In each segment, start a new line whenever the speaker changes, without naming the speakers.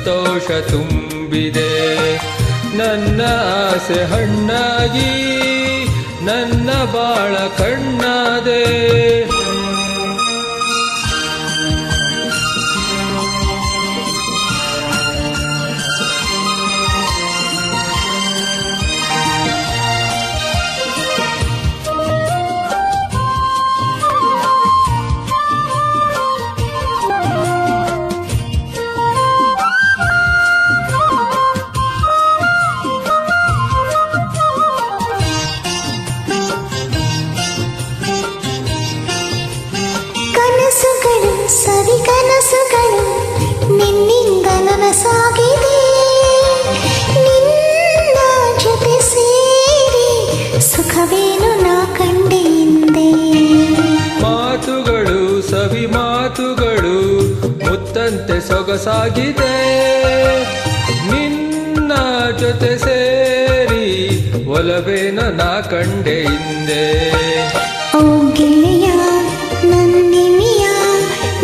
ಸಂತೋಷ ತುಂಬಿದೆ. ನನ್ನ ಆಸೆ ಹಣ್ಣಾಗಿ ನನ್ನ ಬಾಳ ಕಣ್ಣಾದೆ.
ಸವಿ ಕನಸುಗಳು ನಿನ್ನಿಂದ ನನಸಾಗಿದೆ. ನಿನ್ನ ಜೊತೆ ಸೇರಿ ಸುಖವೇನು ನಾ ಕಂಡೆ ಹಿಂದೆ.
ಮಾತುಗಳು ಸವಿ ಮಾತುಗಳು ಮುತ್ತಂತೆ ಸೊಗಸಾಗಿದೆ. ನಿನ್ನ ಜೊತೆ ಸೇರಿ ಒಲವೇನು ನಾ ಕಂಡೆ ಹಿಂದೆ.
ಓ ಗೆಳೆಯ ನನ್ನಿಮಿಯ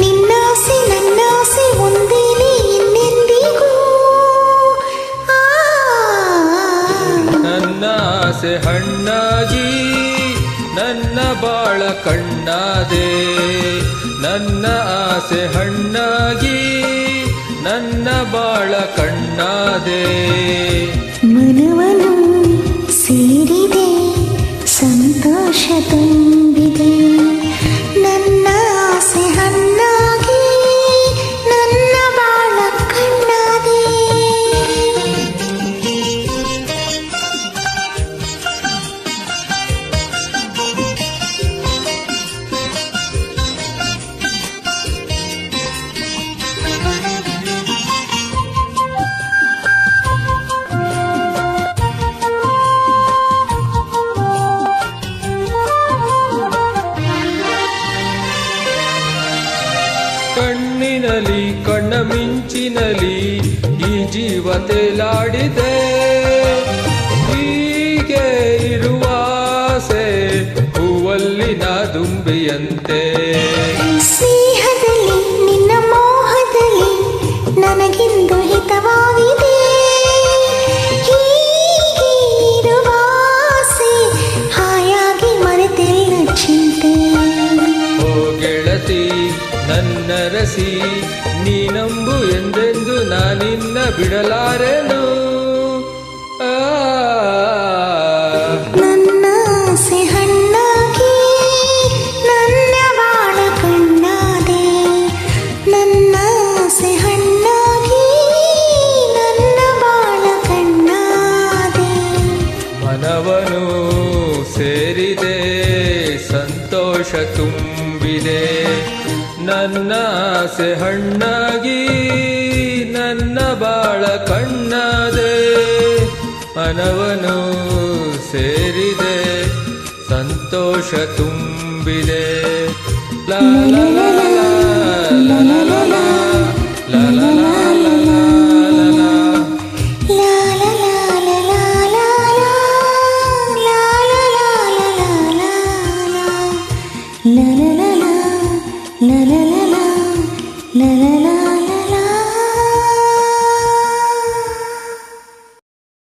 ನಿನ್ನಾಸೆ ನನ್ನಾಸೆ ಒಂದೇನೆ ಇನ್ನೆಂದಿಗೂ.
ನನ್ನ ಆಸೆ ಹಣ್ಣಾಗಿ ನನ್ನ ಬಾಳ ಕಣ್ಣಾದೆ. ನನ್ನ ಆಸೆ ಹಣ್ಣಾಗಿ ನನ್ನ ಬಾಳ ಕಣ್ಣಾದೆ.
ಮನವನು ಸೇರಿದೆ ಸಂತೋಷ ತುಂಬಿದೆ. ನನ್ನ ಆಸೆ ಹಣ್ಣಾಗಿ ನನ್ನ ಬಾಳ ಕಣ್ಣಾದೆ.
ಕಣ್ಣಿನಲಿ ಕಣ್ಣ ಮಿಂಚಿನಲಿ ಈ ಜೀವ ತೇಲಾಡಿದೆ. ಹೀಗೆ ಇರುವಾಸೆ ಹೂವಲ್ಲಿನ ದುಂಬಿಯಂತೆ.
ಸ್ನೇಹದಲ್ಲಿ ನಿನ್ನ ಮೋಹದಲ್ಲಿ ನನಗಿಂದು ಹಿತವಾಗಿದೆ. ಹೀಗೆ ಇರುವಾಸೆ ಹಾಯಾಗಿ ಮರೆತೆಲ್ಲ ಚಿಂತೆ.
ಓ ಗೆಳತಿ ನನ್ನ ರಸಿ ನೀನಂಬು ಎಂದೆಂದು ನಾನಿನ್ನ ಬಿಡಲಾರೆನು.
ನನ್ನ ಆಸೆ ಹಣ್ಣಾಗಿ ನನ್ನ ಬಾಳ ಕಣ್ಣಾದೆ. ನನ್ನ ಆಸೆ ಹಣ್ಣಾಗಿ ನನ್ನ ಬಾಳ ಕಣ್ಣಾದೆ.
ಮನವನು ಸೇರಿದೆ ಸಂತೋಷ ತುಂಬಿದೆ. ನನ್ನ ಆಸೆ ಹಣ್ಣಾಗಿ ನನ್ನ ಬಾಳ ಕಣ್ಣಾದೆ. ಮನವನು ಸೇರಿದೆ ಸಂತೋಷ ತುಂಬಿದೆ. ಲಾ ಲಾ ಲಾ ಲಾ ಲಾ ಲಾ ಲಾ ಲಾ ಲಾ ಲಾ.